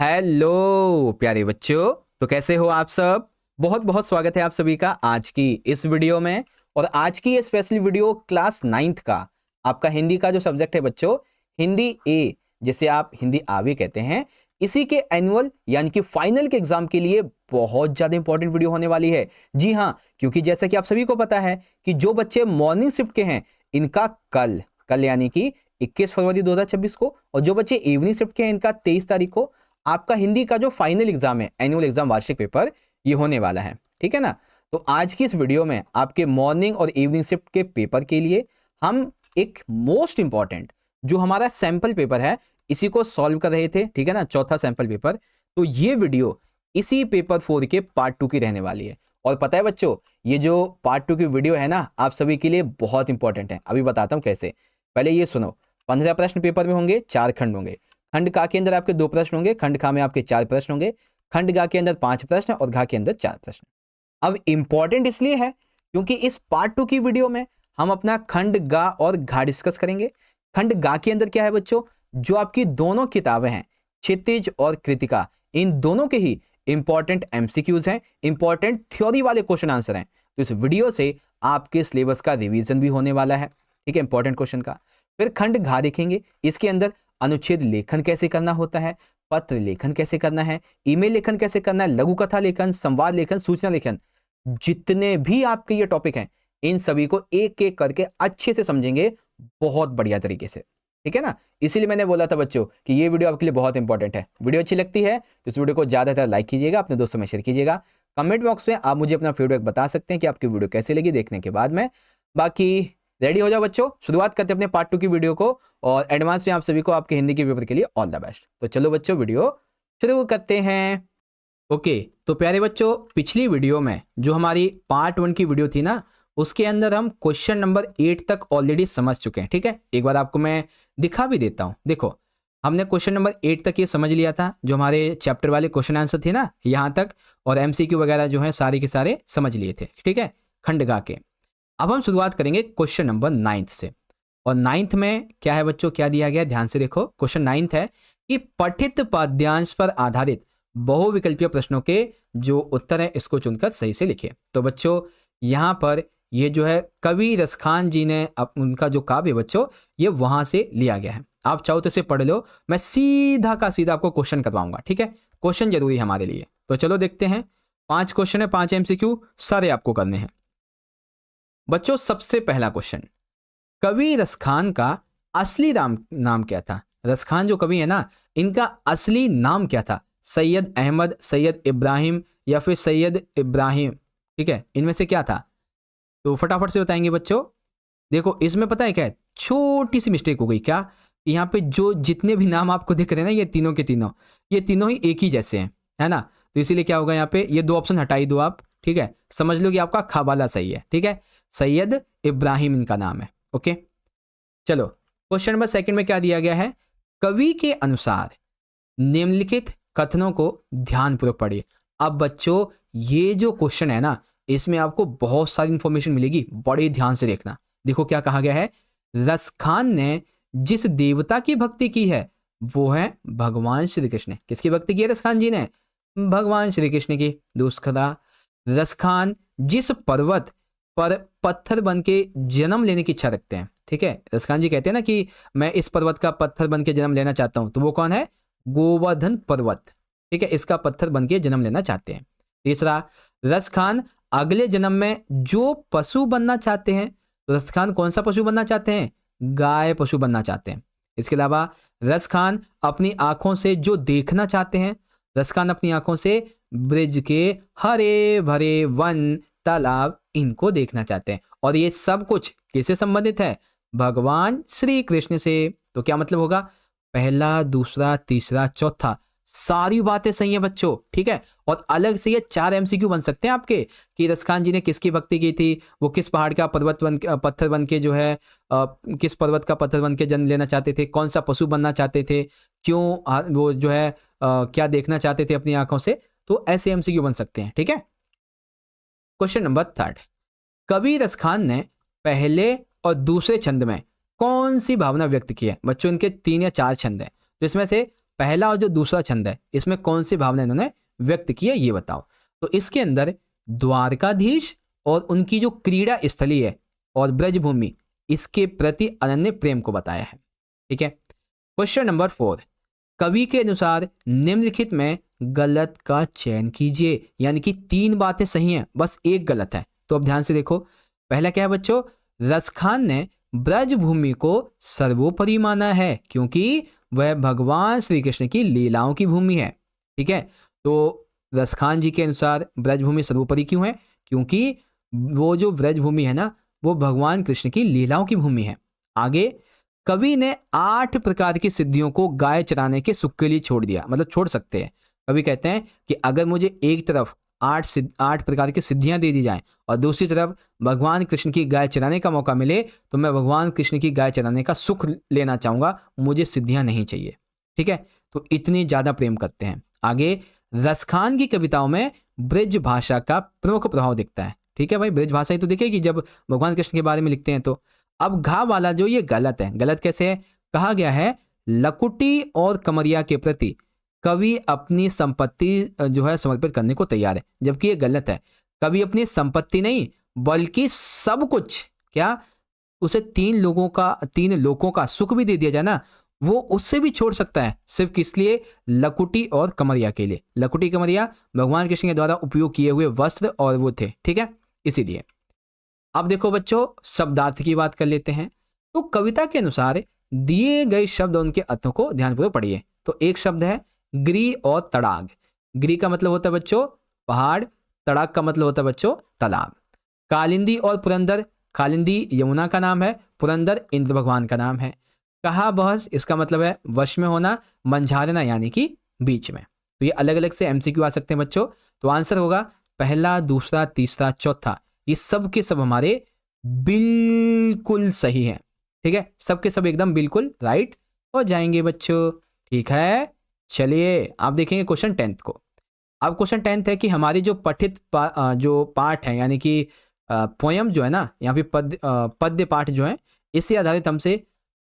Hello प्यारे बच्चों, तो कैसे हो आप सब। बहुत बहुत स्वागत है आप सभी का आज की इस वीडियो में। और आज की ये स्पेशल वीडियो क्लास 9th का आपका हिंदी का जो सब्जेक्ट है बच्चों, हिंदी ए, जिसे आप हिंदी आवे कहते हैं, इसी के एनुअल यानी कि फाइनल के एग्जाम के लिए बहुत ज्यादा इंपॉर्टेंट वीडियो होने वाली है। जी हाँ, क्योंकि जैसा कि आप सभी को पता है कि जो बच्चे मॉर्निंग शिफ्ट के हैं इनका कल कल यानी कि 21 फरवरी 2026 को, और जो बच्चे इवनिंग शिफ्ट के हैं इनका 23 तारीख को आपका हिंदी का जो फाइनल एग्जाम है, एनुअल एग्जाम, वार्षिक पेपर, ये होने वाला है। ठीक है ना। तो आज की इस वीडियो में आपके मॉर्निंग और इवनिंग शिफ्ट के पेपर के लिए हम एक मोस्ट इंपॉर्टेंट जो हमारा सैंपल पेपर है इसी को सॉल्व कर रहे थे। ठीक है ना, चौथा सैंपल पेपर। तो ये वीडियो इसी पेपर 4 के पार्ट 2 की रहने वाली है। और पता है बच्चों, ये जो पार्ट 2 की वीडियो है ना, आप सभी के लिए बहुत इंपॉर्टेंट है। अभी बताता हूं कैसे। पहले ये सुनो, 15 प्रश्न पेपर में होंगे, 4 खंड होंगे। खंड का के अंदर आपके 2 प्रश्न होंगे, खंड खा में आपके 4 प्रश्न होंगे, खंड गा के अंदर 5 प्रश्न और घा के अंदर 4 प्रश्न। अब इंपॉर्टेंट इसलिए है क्योंकि इस पार्ट 2 की वीडियो में हम अपना खंड गा और घा डिस्कस करेंगे। खंड गा के अंदर क्या है बच्चों, जो आपकी दोनों किताबें हैं, क्षितिज और कृतिका, इन दोनों के ही इंपॉर्टेंट एमसीक्यूज हैं, इंपॉर्टेंट थ्योरी वाले क्वेश्चन आंसर हैं। तो इस वीडियो से आपके सिलेबस का रिवीजन भी होने वाला है। ठीक है, इंपॉर्टेंट क्वेश्चन का। फिर खंड घा देखेंगे, इसके अंदर अनुच्छेद लेखन कैसे करना होता है, पत्र लेखन कैसे करना है, ईमेल लेखन कैसे करना है, लघु कथा लेखन, संवाद लेखन, सूचना लेखन, जितने भी आपके ये टॉपिक हैं इन सभी को एक एक करके अच्छे से समझेंगे, बहुत बढ़िया तरीके से। ठीक है ना। इसीलिए मैंने बोला था बच्चों कि ये वीडियो आपके लिए बहुत इंपॉर्टेंट है। वीडियो अच्छी लगती है तो इस वीडियो को ज्यादातर लाइक कीजिएगा, अपने दोस्तों में शेयर कीजिएगा। कमेंट बॉक्स में आप मुझे अपना फीडबैक बता सकते हैं कि आपकी वीडियो कैसी लगी देखने के बाद में। बाकी रेडी हो जाओ बच्चों, शुरुआत करते हैं अपने पार्ट 2 की वीडियो को। और एडवांस में आप सभी को आपके हिंदी के पेपर के लिए ऑल द बेस्ट। तो चलो बच्चों, वीडियो शुरू करते हैं। ओके, तो प्यारे बच्चों, पिछली वीडियो में जो हमारी पार्ट 1 की वीडियो थी ना, उसके अंदर हम क्वेश्चन नंबर 8 तक ऑलरेडी समझ चुके हैं। ठीक है, एक बार आपको मैं दिखा भी देता हूं। देखो, हमने क्वेश्चन नंबर 8 तक ये समझ लिया था, जो हमारे चैप्टर वाले क्वेश्चन आंसर थे ना यहां तक, और एमसीक्यू वगैरह जो है सारे के सारे समझ लिए थे। ठीक है, खंड गा के। अब हम शुरुआत करेंगे क्वेश्चन नंबर 9 से। और 9 में क्या है बच्चों, क्या दिया गया है, ध्यान से देखो। क्वेश्चन 9 है कि पठित पाद्यांश पर आधारित बहुविकल्पीय प्रश्नों के जो उत्तर है इसको चुनकर सही से लिखिए। तो बच्चों यहां पर ये जो है कवि रसखान जी ने उनका जो काव्य बच्चों ये वहां से लिया गया है। आप चाहो तो इसे पढ़ लो, मैं सीधा का सीधा आपको क्वेश्चन करवाऊंगा। ठीक है, क्वेश्चन जरूरी है हमारे लिए। तो चलो देखते हैं। 5 क्वेश्चन है, 5 एमसीक्यू, सारे आपको करने हैं बच्चों। सबसे पहला क्वेश्चन, कवि रसखान का असली नाम क्या था। रसखान जो कवि है ना, इनका असली नाम क्या था। सैयद अहमद, सैयद इब्राहिम या फिर सैयद इब्राहिम। ठीक है, इनमें से क्या था। तो फटाफट से बताएंगे बच्चों। देखो इसमें पता है क्या है, छोटी सी मिस्टेक हो गई। क्या, यहाँ पे जो जितने भी नाम आपको दिख रहे हैं ना, ये तीनों के तीनों, ये तीनों ही एक ही जैसे हैं, है ना। तो इसीलिए क्या होगा, यहाँ पे ये 2 ऑप्शन हटाई दो आप। ठीक है, समझ लो कि आपका खबाला सही है। ठीक है, सैयद इब्राहिम इनका नाम है। ओके, चलो क्वेश्चन नंबर 2 में क्या दिया गया है, कवि के अनुसार निम्नलिखित कथनों को ध्यानपूर्वक पढ़िए। अब बच्चों ये जो क्वेश्चन है ना, इसमें आपको बहुत सारी इंफॉर्मेशन मिलेगी, बड़े ध्यान से देखना। देखो क्या कहा गया है, रसखान ने जिस देवता की भक्ति की है वो है भगवान श्री कृष्ण। किसकी भक्ति की है रसखान जी ने, भगवान श्री कृष्ण की। दूसरा, रसखान जिस पर्वत पर पत्थर बन के जन्म लेने की इच्छा रखते हैं। ठीक है, रसखान जी कहते हैं ना कि मैं इस पर्वत का पत्थर बन के जन्म लेना चाहता हूं, तो वो कौन है, गोवर्धन पर्वत। ठीक है, इसका पत्थर बन के जन्म लेना चाहते हैं। तीसरा, रसखान अगले जन्म में जो पशु बनना चाहते हैं, तो रसखान कौन सा पशु बनना चाहते हैं, गाय पशु बनना चाहते हैं। इसके अलावा रसखान अपनी आंखों से जो देखना चाहते हैं, रसखान अपनी आंखों से ब्रिज के हरे भरे वन, तालाब, इनको देखना चाहते हैं। और ये सब कुछ किससे संबंधित है, भगवान श्री कृष्ण से। तो क्या मतलब होगा, पहला, दूसरा, तीसरा, चौथा, सारी बातें सही है बच्चों। ठीक है, और अलग से ये 4 एमसीक्यू बन सकते हैं आपके कि रसखान जी ने किसकी भक्ति की थी, वो किस पहाड़ का पत्थर बन के जो है किस पर्वत का पत्थर बन के जन्म लेना चाहते थे, कौन सा पशु बनना चाहते थे, क्यों वो जो है क्या देखना चाहते थे अपनी आंखों से। तो ऐसे एमसीक्यू बन सकते हैं। ठीक है, क्वेश्चन नंबर 3, कवि रसखान ने पहले और दूसरे छंद में कौन सी भावना व्यक्त की है। बच्चों इनके 3 या 4 छंद हैं, तो इसमें से पहला और जो दूसरा छंद है इसमें कौन सी भावना इन्होंने व्यक्त की है ये बताओ। तो इसके अंदर द्वारकाधीश और उनकी जो क्रीड़ा स्थली है और ब्रजभूमि इसके प्रति अनन्य प्रेम को बताया है। ठीक है, क्वेश्चन नंबर 4, कवि के अनुसार निम्नलिखित में गलत का चयन कीजिए। यानी कि 3 बातें सही हैं, बस एक गलत है। तो अब ध्यान से देखो, पहला क्या है बच्चों, रसखान ने ब्रजभूमि को सर्वोपरि माना है क्योंकि वह भगवान श्री कृष्ण की लीलाओं की भूमि है। ठीक है, तो रसखान जी के अनुसार ब्रजभूमि सर्वोपरि क्यों है? क्योंकि वो जो ब्रजभूमि है ना वो भगवान कृष्ण की लीलाओं की भूमि है। आगे, कवि ने 8 प्रकार की सिद्धियों को गाय चराने के सुख के लिए छोड़ दिया, मतलब छोड़ सकते हैं। कवि कहते हैं कि अगर मुझे एक तरफ 8 प्रकार की सिद्धियां दे दी जाएं और दूसरी तरफ भगवान कृष्ण की गाय चराने का मौका मिले तो मैं भगवान कृष्ण की गाय चराने का सुख लेना चाहूंगा, मुझे सिद्धियां नहीं चाहिए। ठीक है, तो इतनी ज्यादा प्रेम करते हैं। आगे, रसखान की कविताओं में ब्रज भाषा का प्रमुख प्रभाव दिखता है। ठीक है भाई, ब्रज भाषा ही तो दिखेगी जब भगवान कृष्ण के बारे में लिखते हैं। तो अब घा वाला जो ये गलत है। गलत कैसे है? कहा गया है लकुटी और कमरिया के प्रति कवि अपनी संपत्ति जो है समर्पित करने को तैयार है, जबकि ये गलत है। कवि अपनी संपत्ति नहीं बल्कि सब कुछ, क्या उसे 3 लोगों का सुख भी दे दिया जाए ना, वो उससे भी छोड़ सकता है, सिर्फ किस लिए? लकुटी और कमरिया के लिए। लकुटी कमरिया भगवान कृष्ण के द्वारा उपयोग किए हुए वस्त्र और वो थे। ठीक है, इसीलिए। अब देखो बच्चों, शब्दार्थ की बात कर लेते हैं। तो कविता के अनुसार दिए गए शब्द और उनके अर्थों को ध्यानपूर्वक पढ़िए। तो एक शब्द है गिरी और तड़ाग। गिरी का मतलब होता है बच्चों पहाड़, तड़ाग का मतलब होता है बच्चों तालाब। कालिंदी और पुरंदर, कालिंदी यमुना का नाम है, पुरंदर इंद्र भगवान का नाम है। कहा बहस, इसका मतलब है वश में होना, मंझारना यानी कि बीच में। तो ये अलग अलग से एमसीक्यू आ सकते हैं बच्चों। तो आंसर होगा पहला, दूसरा, तीसरा, चौथा, ये सब के सब हमारे बिल्कुल सही हैं। ठीक है, सब के सब एकदम बिल्कुल राइट हो जाएंगे बच्चों। ठीक है, चलिए आप देखेंगे क्वेश्चन 10th को। अब क्वेश्चन 10th है कि हमारी जो पठित जो पाठ है यानी कि पोयम जो है ना, यहाँ पे पद्य पाठ जो है, इससे आधारित हमसे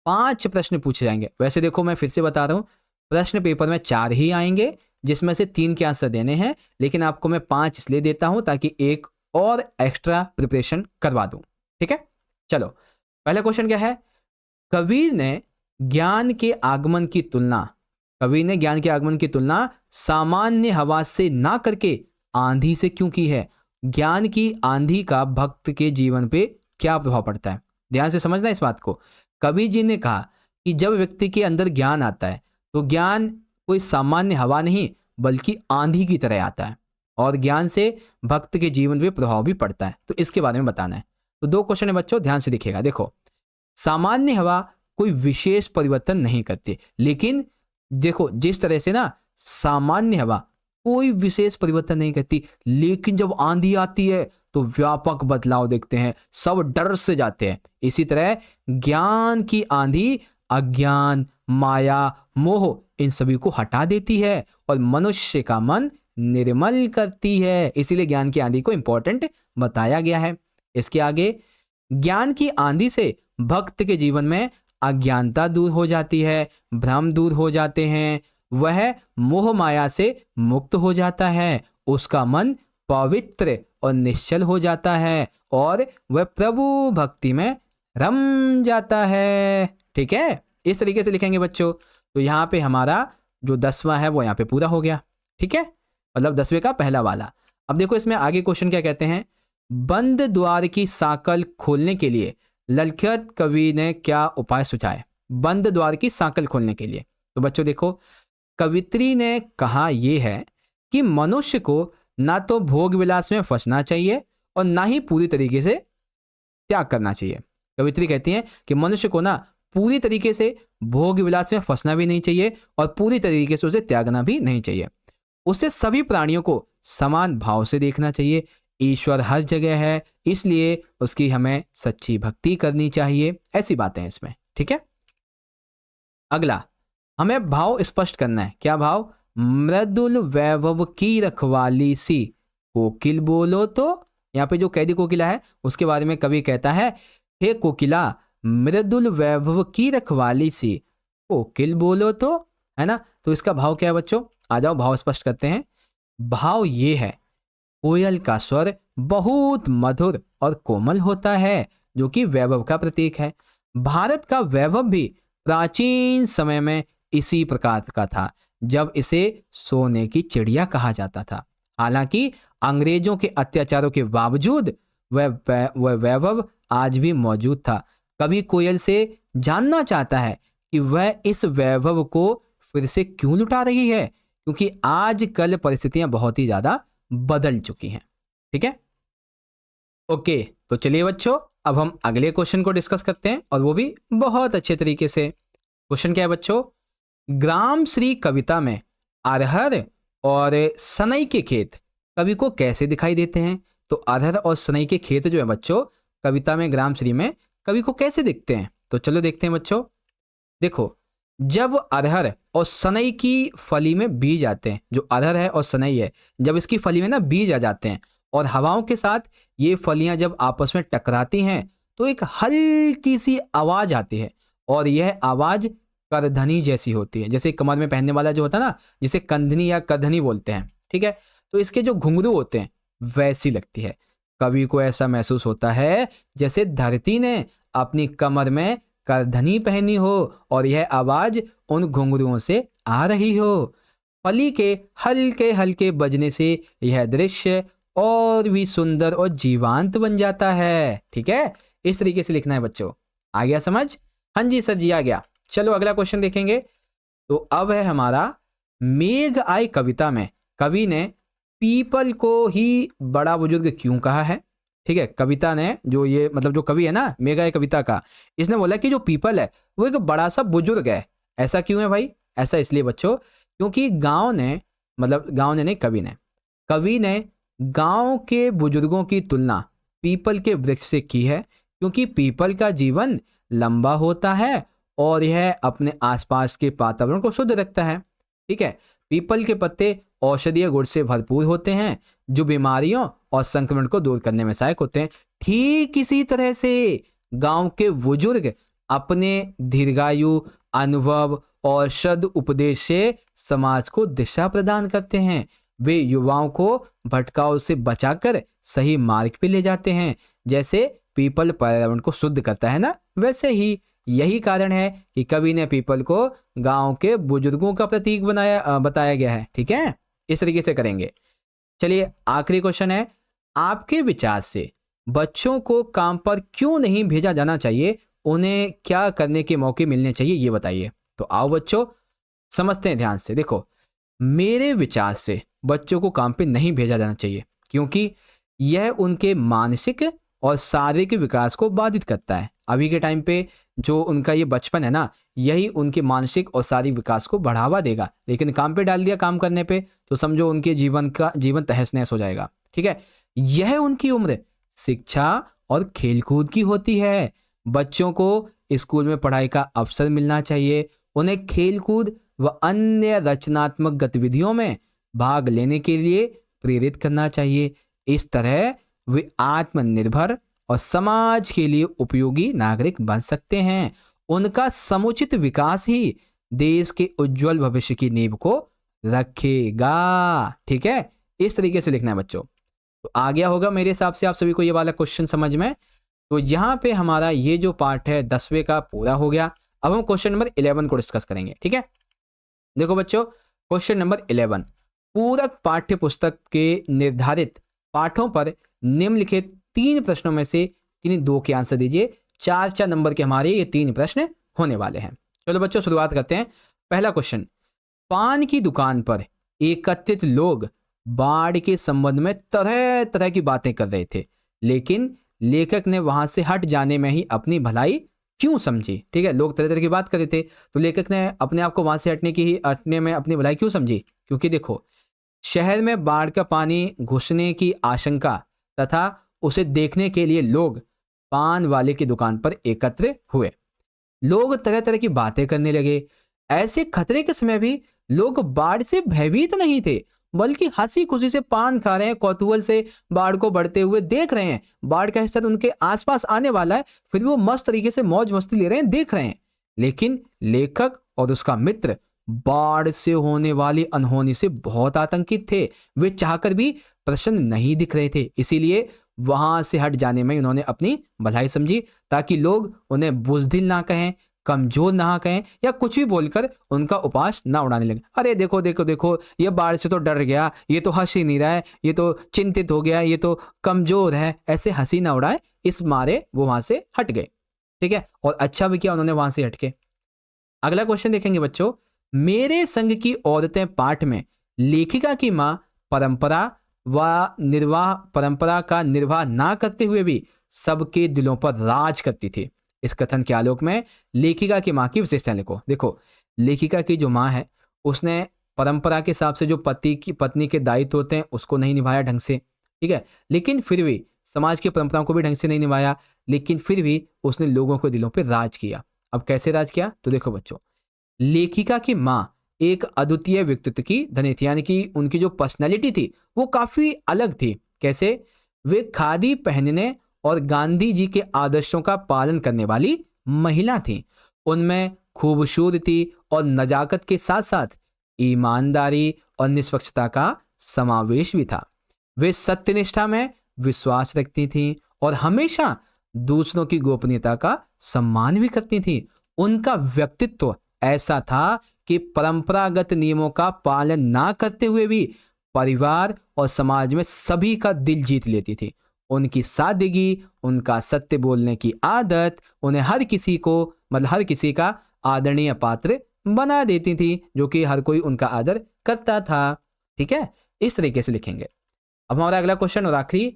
5 प्रश्न पूछे जाएंगे। वैसे देखो मैं फिर से बता रहा हूँ, प्रश्न पेपर में 4 ही आएंगे जिसमें से 3 के आंसर देने हैं, लेकिन आपको मैं 5 इसलिए देता हूँ ताकि एक और एक्स्ट्रा प्रिपरेशन करवा दूं। ठीक है, चलो पहला क्वेश्चन क्या है? कवि ने ज्ञान के आगमन की तुलना सामान्य हवा से ना करके आंधी से क्यों की है? ज्ञान की आंधी का भक्त के जीवन पे क्या प्रभाव पड़ता है? ध्यान से समझना इस बात को। कवि जी ने कहा कि जब व्यक्ति के अंदर ज्ञान आता है तो ज्ञान कोई सामान्य हवा नहीं बल्कि आंधी की तरह आता है और ज्ञान से भक्त के जीवन पे प्रभाव भी पड़ता है। तो इसके बारे में बताना है। तो 2 क्वेश्चन है बच्चों, ध्यान से देखिएगा। देखो, सामान्य हवा कोई विशेष परिवर्तन नहीं करती, लेकिन देखो जिस तरह से ना सामान्य हवा कोई विशेष परिवर्तन नहीं करती, लेकिन जब आंधी आती है तो व्यापक बदलाव देखते हैं, सब डर से जाते हैं। इसी तरह ज्ञान की आंधी अज्ञान, माया, मोह इन सभी को हटा देती है और मनुष्य का मन निर्मल करती है। इसीलिए ज्ञान की आंधी को इंपॉर्टेंट बताया गया है। इसके आगे, ज्ञान की आंधी से भक्त के जीवन में अज्ञानता दूर हो जाती है, भ्रम दूर हो जाते हैं, वह मोह माया से मुक्त हो जाता है, उसका मन पवित्र और निश्चल हो जाता है और वह प्रभु भक्ति में रम जाता है। ठीक है, इस तरीके से लिखेंगे बच्चों। तो यहाँ पे हमारा जो 10वां है वो यहाँ पे पूरा हो गया। ठीक है, मतलब 10वें का पहला वाला। अब देखो इसमें आगे क्वेश्चन क्या कहते हैं? बंद द्वार की सांकल खोलने के लिए ललखत कवि ने क्या उपाय सुझाए? बंद द्वार की सांकल खोलने के लिए तो बच्चों देखो, कवित्री ने कहा यह है कि मनुष्य को ना तो भोग विलास में फंसना चाहिए और ना ही पूरी तरीके से त्याग करना चाहिए। कवित्री कहती हैं कि मनुष्य को ना पूरी तरीके से भोग विलास में फंसना भी नहीं चाहिए और पूरी तरीके से उसे त्यागना भी नहीं चाहिए। उसे सभी प्राणियों को समान भाव से देखना चाहिए। ईश्वर हर जगह है, इसलिए उसकी हमें सच्ची भक्ति करनी चाहिए। ऐसी बातें हैं इसमें। ठीक है, अगला हमें भाव स्पष्ट करना है। क्या भाव? मृदुल वैभव की रखवाली सी कोकिल बोलो तो। यहाँ पे जो कैदी कोकिला है उसके बारे में कवि कहता है, हे कोकिला मृदुल वैभव की रखवाली सी कोकिल बोलो तो। है ना। तो इसका भाव क्या है बच्चों, आ जाओ भाव स्पष्ट करते हैं। भाव ये है, कोयल का स्वर बहुत मधुर और कोमल होता है, जो कि वैभव का प्रतीक है। भारत का वैभव भी प्राचीन समय में इसी प्रकार का था, जब इसे सोने की चिड़िया कहा जाता था। हालांकि अंग्रेजों के अत्याचारों के बावजूद वह वैभव आज भी मौजूद था। कवि कोयल से जानना चाहता है कि वह इस वैभव को फिर से क्यों लुटा रही है, क्योंकि आजकल परिस्थितियां बहुत ही ज्यादा बदल चुकी हैं। ठीक है, ओके। तो चलिए बच्चों, अब हम अगले क्वेश्चन को डिस्कस करते हैं, और वो भी बहुत अच्छे तरीके से। क्वेश्चन क्या है बच्चों, ग्राम श्री कविता में अरहर और सनई के खेत कवि को कैसे दिखाई देते हैं। तो अरहर और सनई के खेत जो है बच्चों, कविता में ग्राम श्री में कवि को कैसे दिखते हैं, तो चलो देखते हैं बच्चों। देखो, जब अरहर और सनई की फली में बीज आते हैं, जो अरहर है और सनई है, जब इसकी फली में ना बीज आ जाते हैं और हवाओं के साथ ये फलियां जब आपस में टकराती हैं, तो एक हल्की सी आवाज आती है, और यह आवाज करधनी जैसी होती है, जैसे कमर में पहनने वाला जो होता है ना, जिसे कंधनी या करधनी बोलते हैं। ठीक है, तो इसके जो घुंघरू होते हैं वैसी लगती है। कवि को ऐसा महसूस होता है जैसे धरती ने अपनी कमर में करधनी पहनी हो और यह आवाज उन घुंघरुओं से आ रही हो। फली के हल्के हल्के बजने से यह दृश्य और भी सुंदर और जीवंत बन जाता है। ठीक है, इस तरीके से लिखना है बच्चों। आ गया समझ? हाँ जी सर जी, आ गया। चलो अगला क्वेश्चन देखेंगे। तो अब है हमारा, मेघ आई कविता में कवि ने पीपल को ही बड़ा बुजुर्ग क्यों कहा है। ठीक है, कविता ने जो ये मतलब जो कवि है ना मेघ आई कविता का, इसने बोला कि जो पीपल है वो एक बड़ा सा बुजुर्ग है। ऐसा क्यों है भाई? ऐसा इसलिए बच्चों, क्योंकि गांव ने मतलब गांव ने नहीं, कवि ने गांव के बुजुर्गों की तुलना पीपल के वृक्ष से की है, क्योंकि पीपल का जीवन लंबा होता है और यह अपने आसपास के वातावरण को शुद्ध रखता है। ठीक है, पीपल के पत्ते औषधीय गुण से भरपूर होते हैं, जो बीमारियों और संक्रमण को दूर करने में सहायक होते हैं। ठीक इसी तरह से गांव के बुजुर्ग अपने दीर्घायु, अनुभव और सद उपदेश से समाज को दिशा प्रदान करते हैं। वे युवाओं को भटकाव से बचाकर सही मार्ग पे ले जाते हैं। जैसे पीपल पर्यावरण को शुद्ध करता है ना, वैसे ही यही कारण है कि कवि ने पीपल को गांव के बुजुर्गों का प्रतीक बताया गया है। ठीक है, इस तरीके से करेंगे। चलिए आखिरी क्वेश्चन है, आपके विचार से बच्चों को काम पर क्यों नहीं भेजा जाना चाहिए, उन्हें क्या करने के मौके मिलने चाहिए, ये बताइए। तो आओ बच्चों समझते हैं ध्यान से। देखो, मेरे विचार से बच्चों को काम पे नहीं भेजा जाना चाहिए, क्योंकि यह उनके मानसिक और शारीरिक विकास को बाधित करता है। अभी के टाइम पे जो उनका ये बचपन है ना, यही उनके मानसिक और शारीरिक विकास को बढ़ावा देगा। लेकिन काम पे डाल दिया काम करने पे, तो समझो उनके जीवन तहस नहस हो जाएगा। ठीक है, यह उनकी उम्र शिक्षा और खेलकूद की होती है। बच्चों को स्कूल में पढ़ाई का अवसर मिलना चाहिए, उन्हें खेलकूद व अन्य रचनात्मक गतिविधियों में भाग लेने के लिए प्रेरित करना चाहिए। इस तरह वे आत्मनिर्भर और समाज के लिए उपयोगी नागरिक बन सकते हैं। उनका समुचित विकास ही देश के उज्जवल भविष्य की नींव को रखेगा। ठीक है, इस तरीके से लिखना है बच्चों। तो आ गया होगा मेरे हिसाब से आप सभी को ये वाला क्वेश्चन समझ में। तो यहाँ पे हमारा ये जो पार्ट है 10वें का पूरा हो गया। अब हम क्वेश्चन नंबर 11 को डिस्कस करेंगे। ठीक है, देखो बच्चों, क्वेश्चन नंबर 11, पूरक पाठ्य पुस्तक के निर्धारित पाठों पर निम्नलिखित 3 प्रश्नों में से किन्हीं 2 के आंसर दीजिए। 4 नंबर के हमारे ये 3 प्रश्न होने वाले हैं। चलो बच्चों शुरुआत करते हैं। पहला क्वेश्चन, पान की दुकान पर एकत्रित लोग बाढ़ के संबंध में तरह तरह की बातें कर रहे थे, लेकिन लेखक ने वहां से हट जाने में ही अपनी भलाई क्यों समझी। ठीक है, लोग तरह तरह की बात कर रहे थे, तो लेखक ने अपने आप को वहां से हटने में अपनी भलाई क्यों समझी। क्योंकि देखो, शहर में बाढ़ का पानी घुसने की आशंका तथा उसे देखने के लिए लोग पान वाले की दुकान पर एकत्र हुए। लोग तरह तरह की बातें करने लगे। ऐसे खतरे के समय भी लोग बाढ़ से भयभीत नहीं थे, बल्कि हंसी खुशी से पान खा रहे हैं, कौतूहल से बाढ़ को बढ़ते हुए देख रहे हैं। बाढ़ का हिस्सा उनके आसपास आने वाला है, फिर भी वो मस्त तरीके से मौज मस्ती ले रहे हैं, देख रहे हैं। लेकिन लेखक और उसका मित्र बाढ़ से होने वाली अनहोनी से बहुत आतंकित थे। वे चाहकर भी प्रसन्न नहीं दिख रहे थे, इसीलिए वहां से हट जाने में उन्होंने अपनी भलाई समझी, ताकि लोग उन्हें बुज़दिल ना कहें, कमजोर ना कहें या कुछ भी बोलकर उनका उपहास ना उड़ाने लगे। अरे देखो देखो देखो, ये बाढ़ से तो डर गया, ये तो हंस ही नहीं रहा है, ये तो चिंतित हो गया, ये तो कमजोर है, ऐसे हंसी ना उड़ाए, इस मारे वो वहां से हट गए। ठीक है, और अच्छा भी किया उन्होंने वहां से हट के। अगला क्वेश्चन देखेंगे बच्चों, मेरे संग की औरतें पाठ में लेखिका की मां परंपरा का निर्वाह ना करते हुए भी सबके दिलों पर राज करती थी। इस कथन के आलोक में लेखिका की मां की विशेषताएं लिखो। देखो, लेखिका की जो मां है उसने परंपरा के हिसाब से जो पत्नी के दायित्व होते हैं उसको नहीं निभाया ढंग से। ठीक है, लेकिन फिर भी समाज की परंपराओं को भी ढंग से नहीं निभाया, लेकिन फिर भी उसने लोगों के दिलों पर राज किया। अब कैसे राज किया, तो देखो बच्चों, लेखिका की मां एक अद्वितीय व्यक्तित्व की धनी थी, यानी कि उनकी जो पर्सनैलिटी थी वो काफी अलग थी। कैसे, वे खादी पहनने और गांधी जी के आदर्शों का पालन करने वाली महिला थी। उनमें खूबसूरती और नजाकत के साथ साथ ईमानदारी और निष्पक्षता का समावेश भी था। वे सत्यनिष्ठा में विश्वास रखती थीं और हमेशा दूसरों की गोपनीयता का सम्मान भी करती थीं। उनका व्यक्तित्व ऐसा था कि परंपरागत नियमों का पालन ना करते हुए भी परिवार और समाज में सभी का दिल जीत लेती थी। उनकी सादगी, उनका सत्य बोलने की आदत उन्हें हर किसी का आदरणीय पात्र बना देती थी, जो कि हर कोई उनका आदर करता था। ठीक है, इस तरीके से लिखेंगे। अब हमारा अगला क्वेश्चन और आखिरी,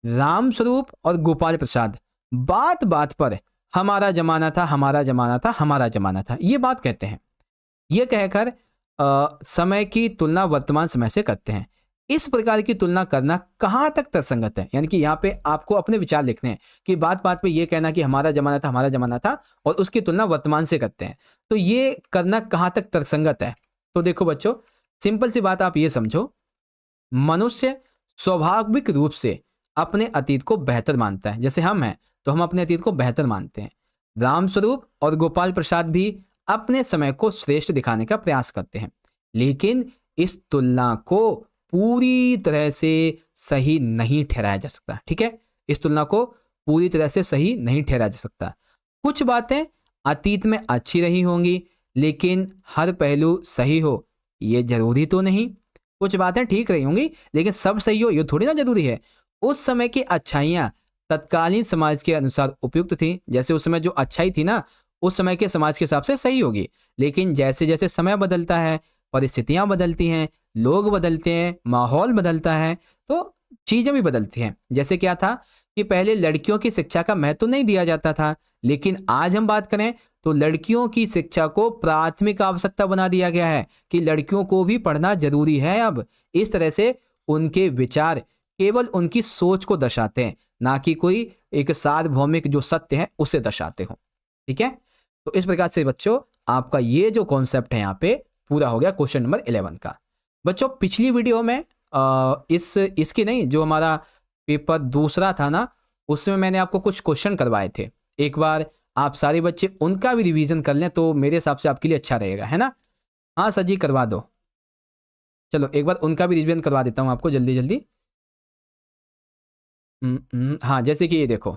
रामस्वरूप और गोपाल प्रसाद बात बात पर हमारा जमाना था, हमारा जमाना था, हमारा जमाना था, ये बात कहते हैं। ये कहकर समय की तुलना वर्तमान समय से करते हैं। इस प्रकार की तुलना करना कहां तक तर्कसंगत है, यानी कि यहाँ पे आपको अपने विचार लिखने हैं कि बात बात पे ये कहना कि हमारा जमाना था, हमारा जमाना था, और उसकी तुलना वर्तमान से करते हैं, तो ये करना कहां तक तर्कसंगत है। तो देखो बच्चों, सिंपल सी बात आप ये समझो, मनुष्य स्वाभाविक रूप से अपने अतीत को बेहतर मानता है। जैसे हम हैं तो हम अपने अतीत को बेहतर मानते हैं। रामस्वरूप और गोपाल प्रसाद भी अपने समय को श्रेष्ठ दिखाने का प्रयास करते हैं, लेकिन इस तुलना को पूरी तरह से सही नहीं ठहराया जा सकता। ठीक है, इस तुलना को पूरी तरह से सही नहीं ठहराया जा सकता। कुछ बातें अतीत में अच्छी रही होंगी, लेकिन हर पहलू सही हो ये जरूरी तो नहीं। कुछ बातें ठीक रही होंगी, लेकिन सब सही हो ये थोड़ी ना जरूरी है। उस समय की अच्छाइयाँ तत्कालीन समाज के अनुसार उपयुक्त थी। जैसे उस समय जो अच्छाई थी ना, उस समय के समाज के हिसाब से सही होगी, लेकिन जैसे जैसे समय बदलता है, परिस्थितियां बदलती हैं, लोग बदलते हैं, माहौल बदलता है, तो चीजें भी बदलती हैं। जैसे क्या था कि पहले लड़कियों की शिक्षा का महत्व नहीं दिया जाता था, लेकिन आज हम बात करें तो लड़कियों की शिक्षा को प्राथमिक आवश्यकता बना दिया गया है कि लड़कियों को भी पढ़ना जरूरी है। अब इस तरह से उनके विचार केवल उनकी सोच को दर्शाते हैं, ना कि कोई एक सार्वभौमिक जो सत्य है उसे दर्शाते हो। ठीक है, तो इस प्रकार से बच्चों आपका ये जो कॉन्सेप्ट है यहाँ पे पूरा हो गया क्वेश्चन नंबर 11 का। बच्चों पिछली वीडियो में इसकी नहीं, जो हमारा पेपर दूसरा था ना, उसमें मैंने आपको कुछ क्वेश्चन करवाए थे। एक बार आप सारे बच्चे उनका भी रिवीजन कर लें तो मेरे हिसाब से आपके लिए अच्छा रहेगा, है ना। हाँ सर जी करवा दो, चलो एक बार उनका भी रिवीजन करवा देता हूँ आपको जल्दी जल्दी। हाँ, जैसे कि ये देखो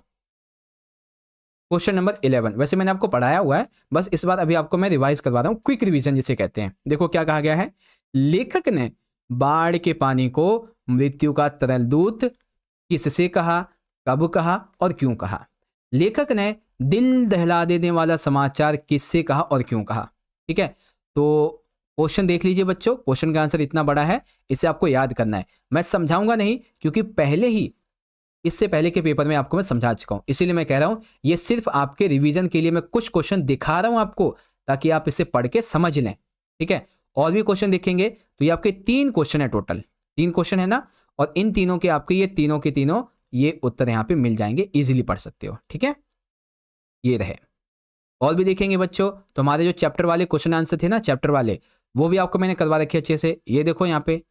क्वेश्चन नंबर 11, वैसे मैंने आपको पढ़ाया हुआ है, बस इस बार अभी आपको मैं रिवाइज करवा रहा हूँ, क्विक रिवीजन जिसे कहते हैं। देखो क्या कहा गया है, लेखक ने बाढ़ के पानी को मृत्यु का तरल दूत किससे कहा, कब कहा और क्यों कहा। लेखक ने दिल दहला देने वाला समाचार किससे कहा और क्यों कहा। ठीक है, तो क्वेश्चन देख लीजिए बच्चों, क्वेश्चन का आंसर इतना बड़ा है, इसे आपको याद करना है। मैं समझाऊंगा नहीं, क्योंकि पहले ही इससे पहले के पेपर में आपको मैं समझा चुका हूं, इसीलिए मैं कह रहा हूं ये सिर्फ आपके रिवीजन के लिए मैं कुछ क्वेश्चन दिखा रहा हूं आपको, ताकि आप इसे पढ़ के समझ लें। ठीक है, और भी क्वेश्चन देखेंगे तो ये आपके 3 क्वेश्चन है, टोटल 3 क्वेश्चन है ना, और इन तीनों के आपके ये तीनों के तीनों ये उत्तर यहाँ पे मिल जाएंगे, इजीली पढ़ सकते हो। ठीक है, ये रहे। और भी देखेंगे बच्चों, तो हमारे जो चैप्टर वाले क्वेश्चन आंसर थे ना, चैप्टर वाले, वो भी आपको मैंने करवा रखे अच्छे से। ये देखो यहाँ पे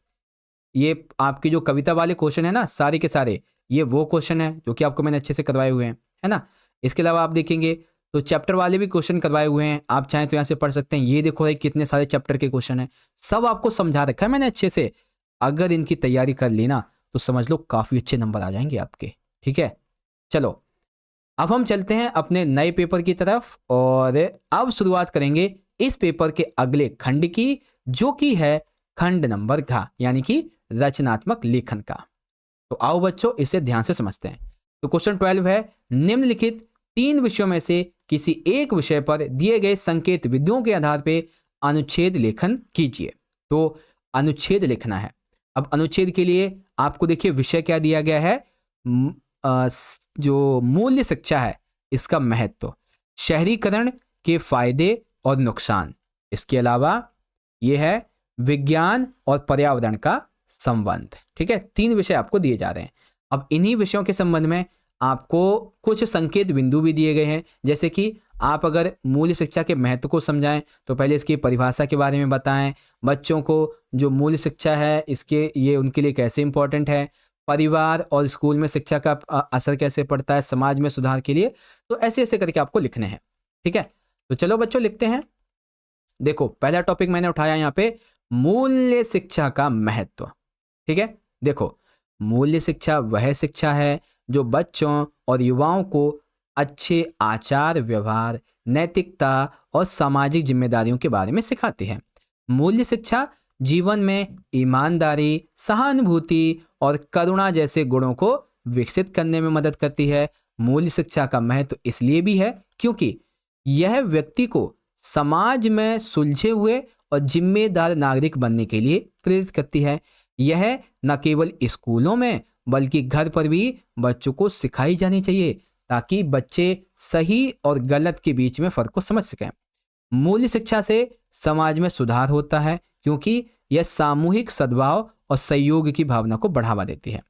ये आपकी जो कविता वाले क्वेश्चन है ना, सारे के सारे ये वो क्वेश्चन है जो कि आपको मैंने अच्छे से करवाए हुए हैं, है ना। इसके अलावा आप देखेंगे तो चैप्टर वाले भी क्वेश्चन करवाए हुए हैं, आप चाहें तो यहाँ से पढ़ सकते हैं। ये देखो भाई कितने सारे चैप्टर के क्वेश्चन हैं, सब आपको समझा रखा है मैंने अच्छे से। अगर इनकी तैयारी कर ली ना तो समझ लो काफ़ी अच्छे नंबर आ जाएंगे आपके। ठीक है, चलो अब हम चलते हैं अपने नए पेपर की तरफ और अब शुरुआत करेंगे इस पेपर के अगले खंड की, जो कि है खंड नंबर घ, यानी कि रचनात्मक लेखन का। तो आओ बच्चों इसे ध्यान से समझते हैं। तो क्वेश्चन 12 है, निम्नलिखित 3 विषयों में से किसी एक विषय पर दिए गए संकेत बिंदुओं के आधार पर अनुच्छेद लेखन कीजिए। तो अनुच्छेद लिखना है। अब अनुच्छेद के लिए आपको देखिए विषय क्या दिया गया है, जो मूल्य शिक्षा है इसका महत्व, शहरीकरण के फायदे और नुकसान, इसके अलावा यह है विज्ञान और पर्यावरण का संबंध। ठीक है, 3 विषय आपको दिए जा रहे हैं। अब इन्हीं विषयों के संबंध में आपको कुछ संकेत बिंदु भी दिए गए हैं, जैसे कि आप अगर मूल्य शिक्षा के महत्व को समझाएं तो पहले इसकी परिभाषा के बारे में बताएं, बच्चों को जो मूल्य शिक्षा है इसके ये उनके लिए कैसे इंपॉर्टेंट है, परिवार और स्कूल में शिक्षा का असर कैसे पड़ता है समाज में सुधार के लिए। तो ऐसे ऐसे करके आपको लिखने हैं। ठीक है, तो चलो बच्चों लिखते हैं। देखो पहला टॉपिक मैंने उठाया यहाँ पे, मूल्य शिक्षा का महत्व। ठीक है, देखो मूल्य शिक्षा वह शिक्षा है जो बच्चों और युवाओं को अच्छे आचार व्यवहार, नैतिकता और सामाजिक जिम्मेदारियों के बारे में सिखाती है। मूल्य शिक्षा जीवन में ईमानदारी, सहानुभूति और करुणा जैसे गुणों को विकसित करने में मदद करती है। मूल्य शिक्षा का महत्व इसलिए भी है क्योंकि यह व्यक्ति को समाज में सुलझे हुए और जिम्मेदार नागरिक बनने के लिए प्रेरित करती है। यह न केवल स्कूलों में बल्कि घर पर भी बच्चों को सिखाई जानी चाहिए ताकि बच्चे सही और गलत के बीच में फर्क को समझ सकें। मूल्य शिक्षा से समाज में सुधार होता है क्योंकि यह सामूहिक सद्भाव और सहयोग की भावना को बढ़ावा देती है।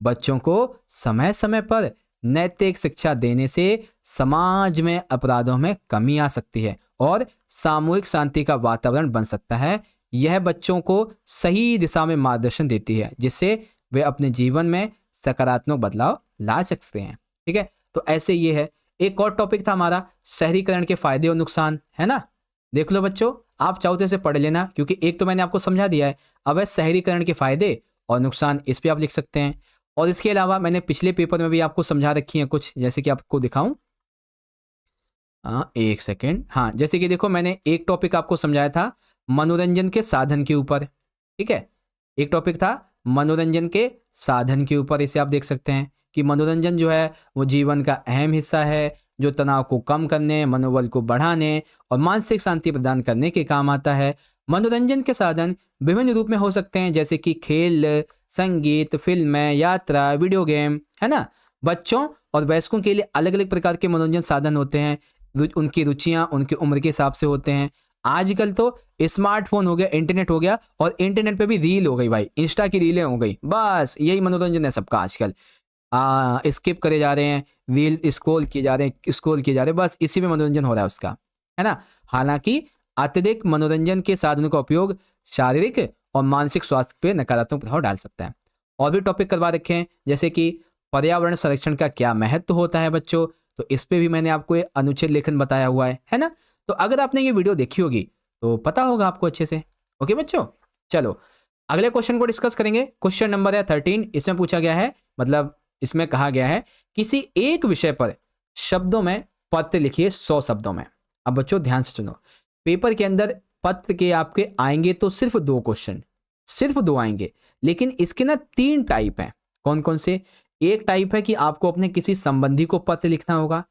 बच्चों को समय समय पर नैतिक शिक्षा देने से समाज में अपराधों में कमी आ सकती है और सामूहिक शांति का वातावरण बन सकता है। यह बच्चों को सही दिशा में मार्गदर्शन देती है जिससे वे अपने जीवन में सकारात्मक बदलाव ला सकते हैं। ठीक है, तो ऐसे ये है। एक और टॉपिक था हमारा शहरीकरण के फायदे और नुकसान, है ना। देख लो बच्चों, आप चाहो तो इसे पढ़ लेना क्योंकि एक तो मैंने आपको समझा दिया है। अब है शहरीकरण के फायदे और नुकसान, इस पे आप लिख सकते हैं। और इसके अलावा मैंने पिछले पेपर में भी आपको समझा रखी है कुछ, जैसे कि आपको दिखाऊं। एक सेकेंड, हाँ जैसे कि देखो मैंने एक टॉपिक आपको समझाया था मनोरंजन के साधन के ऊपर। ठीक है, एक टॉपिक था मनोरंजन के साधन के ऊपर। इसे आप देख सकते हैं कि मनोरंजन जो है वो जीवन का अहम हिस्सा है जो तनाव को कम करने, मनोबल को बढ़ाने और मानसिक शांति प्रदान करने के काम आता है। मनोरंजन के साधन विभिन्न रूप में हो सकते हैं जैसे कि खेल, संगीत, फिल्में, यात्रा, वीडियो गेम, है ना। बच्चों और वयस्कों के लिए अलग अलग प्रकार के मनोरंजन साधन होते हैं, उनकी रुचियां उनकी उम्र के हिसाब से होते हैं। आजकल तो स्मार्टफोन हो गया, इंटरनेट हो गया और इंटरनेट पे भी रील हो गई भाई, इंस्टा की रीलें हो गई, बस यही मनोरंजन है सबका आजकल। स्किप करे जा रहे हैं, रील स्क्रॉल किए जा रहे हैं, बस इसी में मनोरंजन हो रहा है उसका, है ना। हालांकि अत्यधिक मनोरंजन के साधनों का उपयोग शारीरिक और मानसिक स्वास्थ्य पे नकारात्मक प्रभाव डाल सकता है। और भी टॉपिक करवा रखे हैं जैसे कि पर्यावरण संरक्षण का क्या महत्व होता है बच्चों, तो इस पे भी मैंने आपको अनुच्छेद लेखन बताया हुआ है ना। तो अगर आपने ये वीडियो देखी होगी तो पता होगा आपको अच्छे से। ओके बच्चों, चलो अगले क्वेश्चन को डिस्कस करेंगे। क्वेश्चन नंबर है 13। इसमें पूछा गया है, मतलब इसमें कहा गया है किसी एक विषय पर शब्दों में पत्र लिखिए 100 शब्दों में। अब बच्चों ध्यान से सुनो, पेपर के अंदर पत्र के आपके आएंगे तो सिर्फ 2 क्वेश्चन, सिर्फ 2 आएंगे, लेकिन इसके ना 3 टाइप हैं। कौन कौन से? एक टाइप है कि आपको अपने किसी संबंधी को पत्र लिखना होगा,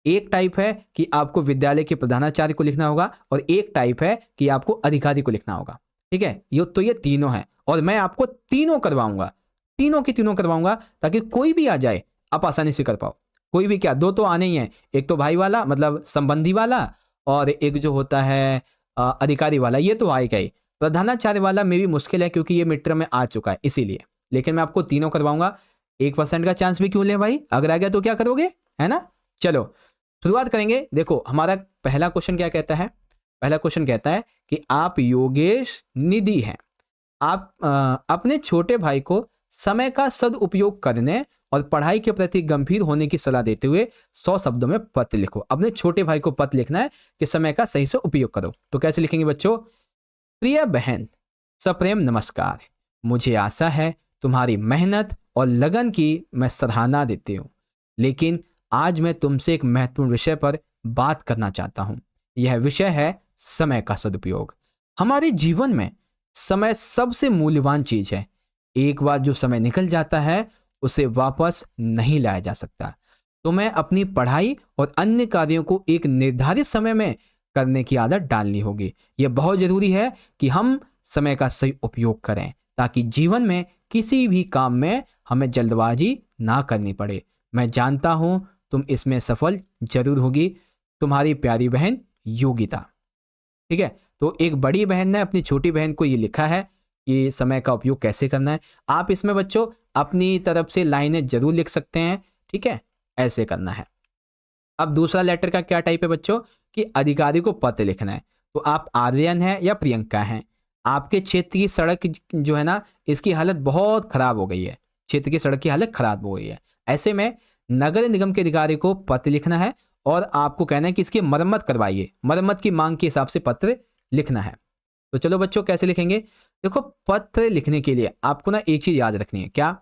एक टाइप है कि आपको विद्यालय के प्रधानाचार्य को लिखना होगा, और एक टाइप है कि आपको अधिकारी को लिखना होगा। ठीक है, ये तीनों है और मैं आपको तीनों करवाऊंगा, तीनों की तीनों करवाऊंगा ताकि कोई भी आ जाए आप आसानी से कर पाओ। कोई भी क्या, 2 तो आने ही हैं, एक तो भाई वाला मतलब संबंधी वाला, और एक जो होता है अधिकारी वाला, ये तो आएगा ही। प्रधानाचार्य वाला में भी मुश्किल है क्योंकि ये मिड टर्म में आ चुका है इसीलिए, लेकिन मैं आपको तीनों करवाऊंगा। 1% का चांस भी क्यों लें भाई, अगर आ गया तो क्या करोगे, है ना। चलो शुरुआत करेंगे। देखो हमारा पहला क्वेश्चन क्या कहता है, पहला क्वेश्चन कहता है कि आप योगेश निधि हैं, आप अपने छोटे भाई को समय का सदुपयोग करने और पढ़ाई के प्रति गंभीर होने की सलाह देते हुए 100 शब्दों में पत्र लिखो। अपने छोटे भाई को पत्र लिखना है कि समय का सही से उपयोग करो। तो कैसे लिखेंगे बच्चों? प्रिय बहन, सप्रेम नमस्कार। मुझे आशा है तुम्हारी मेहनत और लगन की मैं सराहना देती हूँ, लेकिन आज मैं तुमसे एक महत्वपूर्ण विषय पर बात करना चाहता हूँ। यह विषय है समय का सदुपयोग। हमारे जीवन में समय सबसे मूल्यवान चीज है। एक बार जो समय निकल जाता है उसे वापस नहीं लाया जा सकता। तो मैं अपनी पढ़ाई और अन्य कार्यों को एक निर्धारित समय में करने की आदत डालनी होगी। यह बहुत जरूरी है कि हम समय का सही उपयोग करें ताकि जीवन में किसी भी काम में हमें जल्दबाजी ना करनी पड़े। मैं जानता हूं तुम इसमें सफल जरूर होगी। तुम्हारी प्यारी बहन योगिता। ठीक है, तो एक बड़ी बहन ने अपनी छोटी बहन को ये लिखा है कि समय का उपयोग कैसे करना है। आप इसमें बच्चों अपनी तरफ से लाइनें जरूर लिख सकते हैं। ठीक है, ऐसे करना है। अब दूसरा लेटर का क्या टाइप है बच्चों कि अधिकारी को पत्र लिखना है। तो आप आर्यन है या प्रियंका हैं, आपके क्षेत्र की सड़क जो है ना, इसकी हालत बहुत खराब हो गई है। क्षेत्र की सड़क की हालत खराब हो गई है। ऐसे में नगर निगम के अधिकारी को पत्र लिखना है और आपको कहना है कि इसकी मरम्मत करवाइए। मरम्मत की मांग के हिसाब से पत्र लिखना है। तो चलो बच्चों कैसे लिखेंगे? देखो, पत्र लिखने के लिए आपको ना एक चीज याद रखनी है। क्या?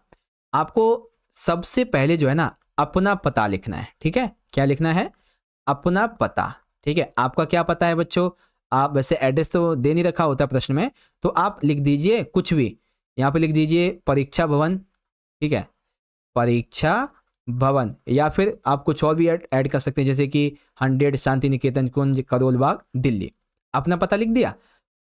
आपको सबसे पहले जो है ना अपना पता लिखना है। ठीक है, क्या लिखना है? अपना पता। ठीक है, आपका क्या पता है बच्चों? आप वैसे एड्रेस तो दे नहीं रखा होता प्रश्न में, तो आप लिख दीजिए कुछ भी। यहाँ पे लिख दीजिए परीक्षा भवन। ठीक है, परीक्षा भवन, या फिर आप कुछ और भी ऐड कर सकते हैं, जैसे कि 100 शांति निकेतन कुंज, करोल बाग, दिल्ली। अपना पता लिख दिया।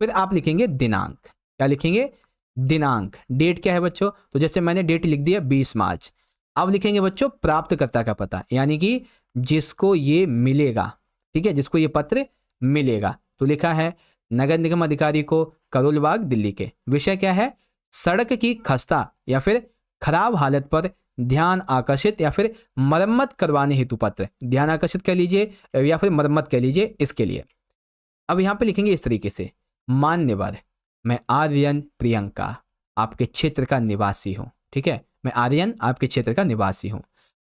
फिर आप लिखेंगे दिनांक। क्या लिखेंगे? दिनांक। डेट क्या है बच्चों? तो जैसे मैंने डेट लिख दिया 20 मार्च। अब लिखेंगे बच्चों प्राप्तकर्ता का पता, यानी कि जिसको ये मिलेगा। ठीक है, जिसको ये पत्र मिलेगा। तो लिखा है नगर निगम अधिकारी को, करोल बाग, दिल्ली के। विषय क्या है? सड़क की खस्ता या फिर खराब हालत पर ध्यान आकर्षित या फिर मरम्मत करवाने हेतु पत्र। ध्यान आकर्षित कह लीजिए या फिर मरम्मत कह लीजिए, इसके लिए। अब यहां पे लिखेंगे इस तरीके से, मान्यवर, मैं आर्यन प्रियंका आपके क्षेत्र का निवासी हूं। ठीक है, मैं आर्यन आपके क्षेत्र का निवासी हूं।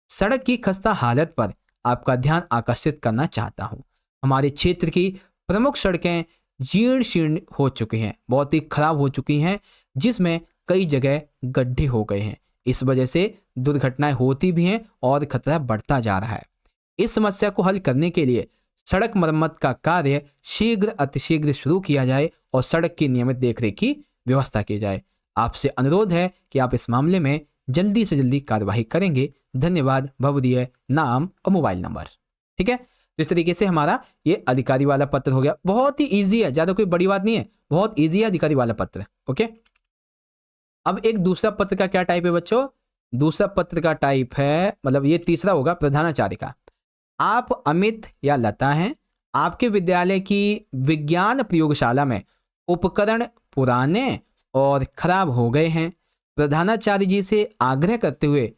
सड़क की खस्ता हालत पर आपका ध्यान आकर्षित करना चाहता हूं। हमारे क्षेत्र की प्रमुख सड़कें जीर्ण शीर्ण हो चुकी हैं, बहुत ही खराब हो चुकी हैं, जिसमें कई जगह गड्ढे हो गए हैं। इस वजह से दुर्घटनाएं होती भी हैं और खतरा बढ़ता जा रहा है। इस समस्या को हल करने के लिए सड़क मरम्मत का कार्य शीघ्र अतिशीघ्र शुरू किया जाए और सड़क की नियमित देखरेख की व्यवस्था की जाए। आपसे अनुरोध है कि आप इस मामले में जल्दी से जल्दी कार्यवाही करेंगे। धन्यवाद। भवदीय नाम और मोबाइल नंबर। ठीक है, तो इस तरीके से हमारा ये अधिकारी वाला पत्र हो गया। बहुत ही ईजी है, ज्यादा कोई बड़ी बात नहीं है, बहुत ईजी है अधिकारी वाला पत्र। ओके, अब एक दूसरा पत्र का क्या टाइप है बच्चों? दूसरा पत्र का टाइप है, मतलब ये तीसरा होगा, प्रधानाचार्य का। आप अमित या लता हैं, आपके विद्यालय की विज्ञान प्रयोगशाला में उपकरण पुराने और खराब हो गए हैं। प्रधानाचार्य जी से आग्रह करते हुए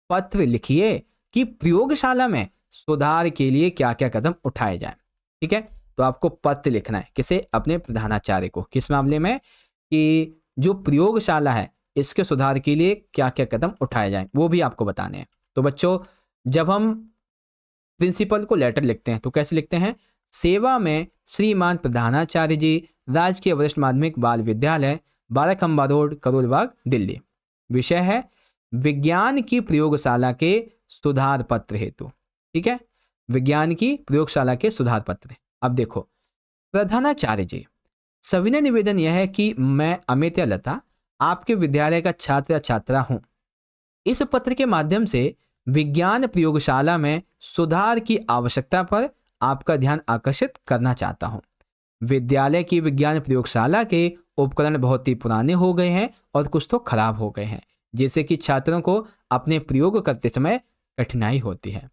पत्र लिखिए कि प्रयोगशाला में सुधार के लिए क्या क्या कदम उठाए जाएं। ठीक है, तो आपको पत्र लिखना है। किसे? अपने प्रधानाचार्य को। किस मामले में? कि जो प्रयोगशाला है इसके सुधार के लिए क्या क्या कदम उठाए जाएं, वो भी आपको बताने हैं। तो बच्चों, जब हम प्रिंसिपल को लेटर लिखते हैं तो कैसे लिखते हैं? सेवा में श्रीमान प्रधानाचार्य जी, राजकीय वरिष्ठ माध्यमिक बाल विद्यालय, 12 खंबा रोड, करोल बाग, दिल्ली। विषय है विज्ञान की प्रयोगशाला के सुधार पत्र हेतु। ठीक है, विज्ञान की प्रयोगशाला के सुधार पत्र। अब देखो, प्रधानाचार्य जी, सविनय निवेदन यह है कि मैं अमित या लता आपके विद्यालय का छात्र या छात्रा हूं। इस पत्र के माध्यम से विज्ञान प्रयोगशाला में सुधार की आवश्यकता पर आपका ध्यान आकर्षित करना चाहता हूं। विद्यालय की विज्ञान प्रयोगशाला के उपकरण बहुत ही पुराने हो गए हैं और कुछ तो खराब हो गए हैं, जिससे कि छात्रों को अपने प्रयोग करते समय कठिनाई होती है।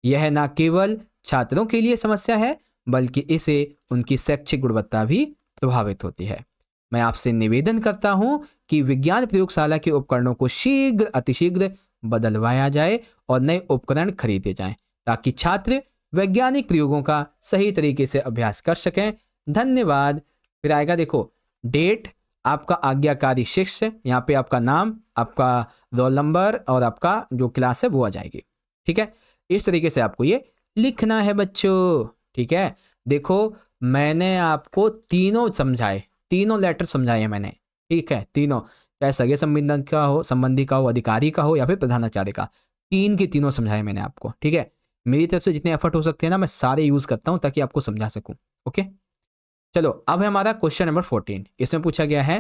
यह न केवल छात्रों के लिए समस्या है, बल्कि इससे उनकी शैक्षिक गुणवत्ता भी प्रभावित होती है। मैं आपसे निवेदन करता हूं कि विज्ञान प्रयोगशाला के उपकरणों को शीघ्र अतिशीघ्र बदलवाया जाए और नए उपकरण खरीदे जाएं, ताकि छात्र वैज्ञानिक प्रयोगों का सही तरीके से अभ्यास कर सकें। धन्यवाद। फिर आएगा देखो डेट, आपका आज्ञाकारी शिष्य, यहाँ पे आपका नाम, आपका रोल नंबर और आपका जो क्लास है वो आ जाएगी। ठीक है, इस तरीके से आपको ये लिखना है बच्चों। ठीक है, देखो मैंने आपको तीनों समझाए, तीनों लेटर समझाए हैं मैंने। ठीक है, तीनों, चाहे सगे संबंधी का हो, अधिकारी का हो या फिर प्रधानाचार्य का, तीन की तीनों समझाए मैंने आपको। ठीक है, मेरी तरफ से जितने एफर्ट हो सकते हैं ना मैं सारे यूज करता हूं ताकि आपको समझा सकूं। ओके, चलो अब है हमारा क्वेश्चन नंबर 14। इसमें पूछा गया है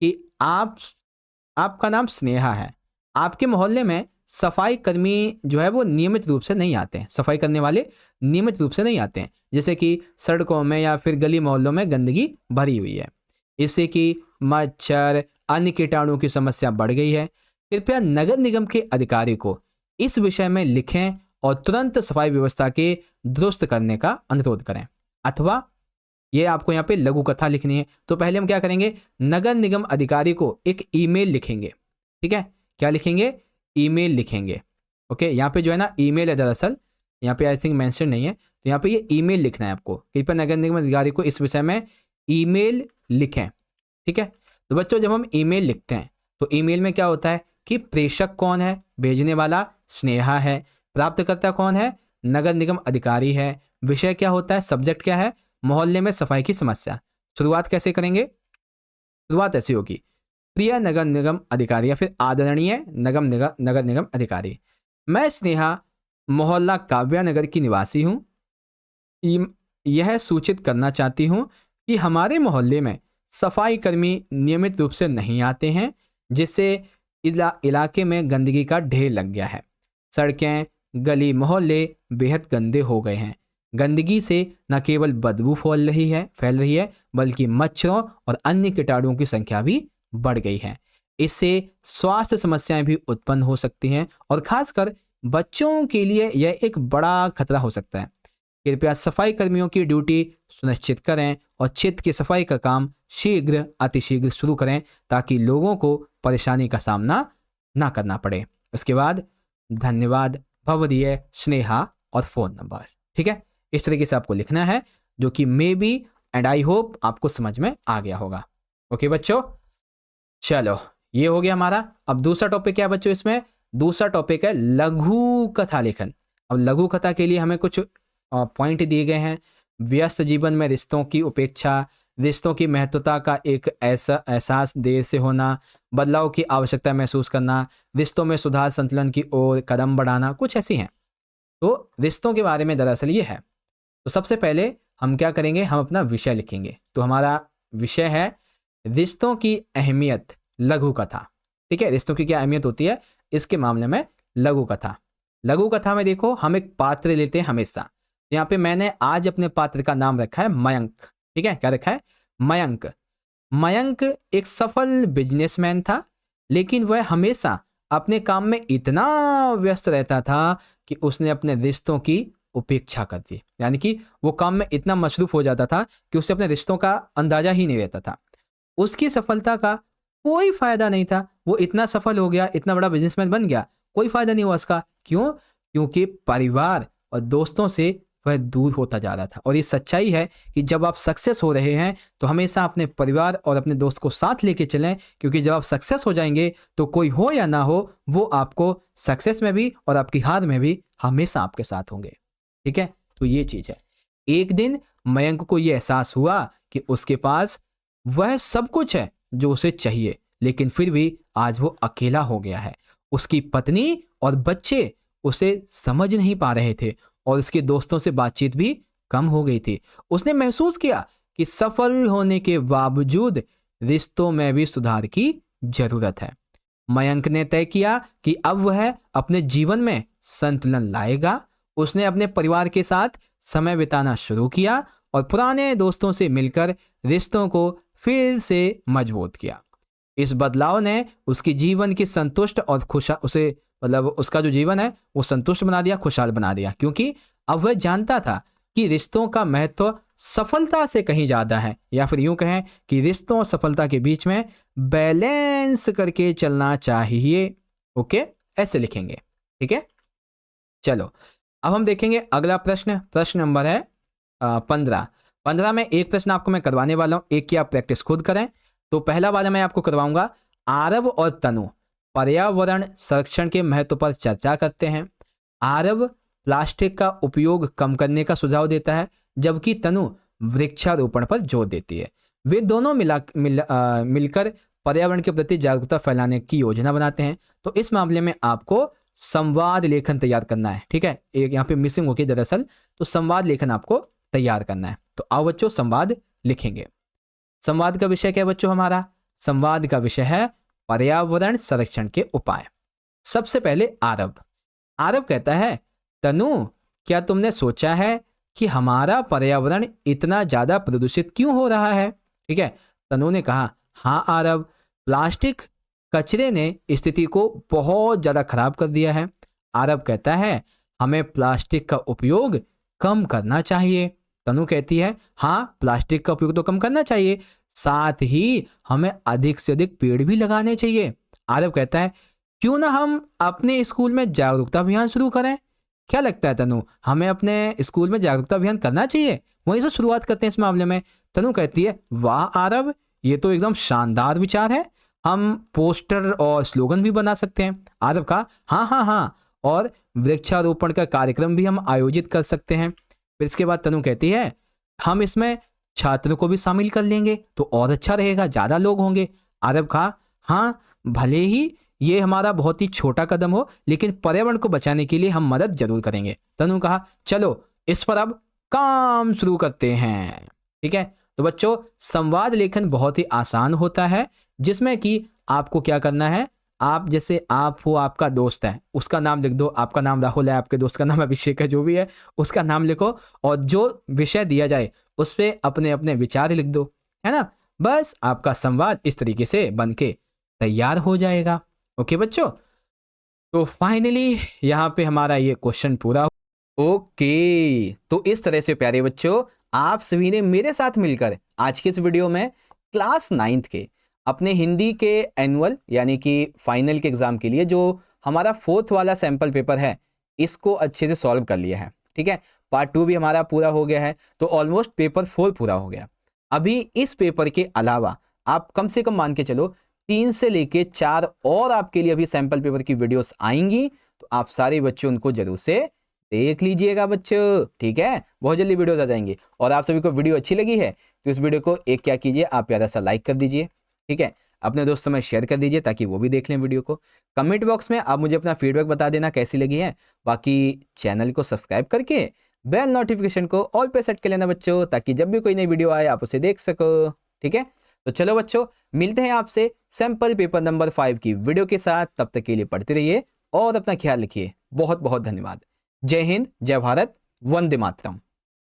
कि आपका नाम स्नेहा है, आपके मोहल्ले में सफाई कर्मी जो है वो नियमित रूप से नहीं आते हैं, सफाई करने वाले नियमित रूप से नहीं आते हैं, जैसे कि सड़कों में या फिर गली मोहल्लों में गंदगी भरी हुई है, इससे कि मच्छर अन्य कीटाणुओं की समस्या बढ़ गई है। कृपया नगर निगम के अधिकारी को इस विषय में लिखें और तुरंत सफाई व्यवस्था के दुरुस्त करने का अनुरोध करें। अथवा ये आपको यहाँ पे लघु कथा लिखनी है, तो पहले हम क्या करेंगे, नगर निगम अधिकारी को एक ईमेल लिखेंगे। ठीक है, क्या लिखेंगे, ईमेल लिखेंगे। ओके, यहाँ पे जो है ना ईमेल है, दरअसल यहाँ पे आई थिंक मेंशन नहीं है, तो यहाँ पे ये ईमेल लिखना है आपको। कृपया नगर निगम अधिकारी को इस विषय में ईमेल लिखें। ठीक है, तो बच्चों जब हम ईमेल लिखते हैं तो ईमेल में क्या होता है कि प्रेषक कौन है, भेजने वाला स्नेहा है, प्राप्तकर्ता कौन है, नगर निगम अधिकारी है, विषय क्या होता है, सब्जेक्ट क्या है, मोहल्ले में सफाई की समस्या। शुरुआत कैसे करेंगे, शुरुआत ऐसी होगी, प्रिय नगर निगम अधिकारी या फिर आदरणीय नगर निगम अधिकारी, मैं स्नेहा मोहल्ला काव्या नगर की निवासी हूँ। यह सूचित करना चाहती हूँ कि हमारे मोहल्ले में सफाई कर्मी नियमित रूप से नहीं आते हैं, जिससे इलाके में गंदगी का ढेर लग गया है। सड़कें, गली मोहल्ले बेहद गंदे हो गए हैं। गंदगी से न केवल बदबू फैल रही है बल्कि मच्छरों और अन्य कीटाणुओं की संख्या भी बढ़ गई है। इससे स्वास्थ्य समस्याएं भी उत्पन्न हो सकती हैं और खासकर बच्चों के लिए यह एक बड़ा खतरा हो सकता है। कृपया सफाई कर्मियों की ड्यूटी सुनिश्चित करें और क्षेत्र की सफाई का काम अतिशीघ्र शुरू करें ताकि लोगों को परेशानी का सामना ना करना पड़े। उसके बाद धन्यवाद भवदीय स्नेहा और फोन नंबर। ठीक है, इस तरीके से आपको लिखना है, जो कि may be and I hope आपको समझ में आ गया होगा। ओके बच्चों, चलो ये हो गया हमारा। अब दूसरा टॉपिक क्या है बच्चों, इसमें दूसरा टॉपिक है लघु कथा लेखन। अब लघु कथा के लिए हमें कुछ पॉइंट दिए गए हैं। व्यस्त जीवन में रिश्तों की उपेक्षा, रिश्तों की महत्वता का एक ऐसा एहसास देर से होना, बदलाव की आवश्यकता महसूस करना, रिश्तों में सुधार संतुलन की ओर कदम बढ़ाना, कुछ ऐसी हैं। तो रिश्तों के बारे में दरअसल ये है। तो सबसे पहले हम क्या करेंगे, हम अपना विषय लिखेंगे। तो हमारा विषय है रिश्तों की अहमियत, लघु कथा। ठीक है, रिश्तों की क्या अहमियत होती है इसके मामले में लघु कथा। लघु कथा में देखो हम एक पात्र लेते हैं हमेशा। यहाँ पे मैंने आज अपने पात्र का नाम रखा है मयंक। ठीक है, क्या रखा है, मयंक। मयंक एक सफल बिजनेसमैन था, लेकिन वह हमेशा अपने काम में इतना व्यस्त रहता था कि उसने अपने रिश्तों की उपेक्षा कर दी। यानी कि वो काम में इतना मशरूफ हो जाता था कि उसे अपने रिश्तों का अंदाजा ही नहीं रहता था। उसकी सफलता का कोई फायदा नहीं था। वो इतना सफल हो गया, इतना बड़ा बिजनेसमैन बन गया, कोई फायदा नहीं हुआ उसका। क्यों? क्योंकि परिवार और दोस्तों से वह दूर होता जा रहा था। और ये सच्चाई है कि जब आप सक्सेस हो रहे हैं तो हमेशा अपने परिवार और अपने दोस्त को साथ लेके चलें, क्योंकि जब आप सक्सेस हो जाएंगे तो कोई हो या ना हो, वो आपको सक्सेस में भी और आपकी हार में भी हमेशा आपके साथ होंगे। ठीक है, तो ये चीज़ है। एक दिन मयंक को ये एहसास हुआ कि उसके पास वह सब कुछ है जो उसे चाहिए, लेकिन फिर भी आज वो अकेला हो गया है। उसकी पत्नी और बच्चे उसे समझ नहीं पा रहे थे और उसके दोस्तों से बातचीत भी कम हो गई थी। उसने महसूस किया कि सफल होने के बावजूद रिश्तों में भी सुधार की जरूरत है। मयंक ने तय किया कि अब वह अपने जीवन में संतुलन लाएगा। उसने अपने परिवार के साथ समय बिताना शुरू किया और पुराने दोस्तों से मिलकर रिश्तों को फिर से मजबूत किया। इस बदलाव ने उसकी जीवन की संतुष्ट और उसका जो जीवन है वो संतुष्ट बना दिया, खुशहाल बना दिया, क्योंकि अब वह जानता था कि रिश्तों का महत्व सफलता से कहीं ज्यादा है, या फिर यूं कहें कि रिश्तों और सफलता के बीच में बैलेंस करके चलना चाहिए। ओके, ऐसे लिखेंगे। ठीक है, चलो अब हम देखेंगे अगला प्रश्न। प्रश्न नंबर है 15 में एक प्रश्न आपको मैं करवाने वाला हूं, एक की आप प्रैक्टिस खुद करें। तो पहला वाला मैं आपको करवाऊंगा, आरव और तनु पर्यावरण संरक्षण के महत्व पर चर्चा करते हैं। आरव प्लास्टिक का उपयोग कम करने का सुझाव देता है, जबकि तनु वृक्षारोपण पर जोर देती है। वे दोनों मिलकर पर्यावरण के प्रति जागरूकता फैलाने की योजना बनाते हैं। तो इस मामले में आपको संवाद लेखन तैयार करना है, ठीक है। एक यहाँ पे मिसिंग होगी दरअसल, तो संवाद लेखन आपको तैयार करना है। तो आओ बच्चों संवाद लिखेंगे। संवाद का विषय क्या है बच्चों हमारा? संवाद का विषय है पर्यावरण संरक्षण के उपाय। सबसे पहले आरव कहता है, तनु क्या तुमने सोचा है कि हमारा पर्यावरण इतना ज्यादा प्रदूषित क्यों हो रहा है? ठीक है। तनु ने कहा, हाँ आरव, प्लास्टिक कचरे ने स्थिति को बहुत ज्यादा खराब कर दिया है। आरव कहता है, हमें प्लास्टिक का उपयोग कम करना चाहिए। तनु कहती है, हाँ प्लास्टिक का उपयोग तो कम करना चाहिए, साथ ही हमें अधिक से अधिक पेड़ भी लगाने चाहिए। आरव कहता है, क्यों ना हम अपने स्कूल में जागरूकता अभियान शुरू करें? क्या लगता है तनु, हमें अपने स्कूल में जागरूकता अभियान करना चाहिए? वहीं से शुरुआत करते हैं इस मामले में। तनु कहती है, वाह आरव, ये तो एकदम शानदार विचार है, हम पोस्टर और स्लोगन भी बना सकते हैं। आरव का, हाँ, और वृक्षारोपण का कार्यक्रम भी हम आयोजित कर सकते हैं। फिर इसके बाद तनु कहती है, हम इसमें छात्रों को भी शामिल कर लेंगे तो और अच्छा रहेगा, ज्यादा लोग होंगे। आरव का, हाँ भले ही ये हमारा बहुत ही छोटा कदम हो, लेकिन पर्यावरण को बचाने के लिए हम मदद जरूर करेंगे। तनु कहा, चलो इस पर अब काम शुरू करते हैं। ठीक है। तो बच्चों संवाद लेखन बहुत ही आसान होता है, जिसमें कि आपको क्या करना है, आप जैसे आप हो, आपका दोस्त है, उसका नाम लिख दो। आपका नाम राहुल है, आपके दोस्त का नाम अभिषेक है, जो भी है उसका नाम लिखो, और जो विषय दिया जाए उस पर अपने अपने विचार लिख दो, है ना। बस आपका संवाद इस तरीके से बन के तैयार हो जाएगा। ओके बच्चों, तो फाइनली यहाँ पे हमारा ये क्वेश्चन पूरा। ओके, तो इस तरह से प्यारे बच्चों आप सभी ने मेरे साथ मिलकर आज के इस वीडियो में क्लास 9th के अपने हिंदी के एनुअल यानी कि फाइनल के एग्जाम के लिए जो हमारा 4th वाला सैंपल पेपर है, इसको अच्छे से सॉल्व कर लिया है। ठीक है, पार्ट 2 भी हमारा पूरा हो गया है, तो ऑलमोस्ट पेपर 4 पूरा हो गया। अभी इस पेपर के अलावा आप कम से कम मान के चलो 3 से लेके 4 और आपके लिए अभी सैंपल पेपर की वीडियोस आएंगी, तो आप सारे बच्चे उनको जरूर से देख लीजिएगा बच्चों। ठीक है, बहुत जल्दी वीडियोस आ जाएंगी। और आप सभी को वीडियो अच्छी लगी है तो इस वीडियो को एक क्या कीजिए, आप प्यारा सा लाइक कर दीजिए। ठीक है, अपने दोस्तों में शेयर कर दीजिए ताकि वो भी देख लें वीडियो को। कमेंट बॉक्स में आप मुझे अपना फीडबैक बता देना कैसी लगी है। बाकी चैनल को सब्सक्राइब करके बेल नोटिफिकेशन को ऑल पे सेट कर लेना बच्चों, ताकि जब भी कोई नई वीडियो आए आप उसे देख सको। ठीक है, तो चलो बच्चों मिलते हैं आपसे सैंपल पेपर नंबर 5 की वीडियो के साथ। तब तक के लिए पढ़ते रहिए और अपना ख्याल रखिए। बहुत बहुत धन्यवाद। जय हिंद, जय भारत, वंदे मातरम।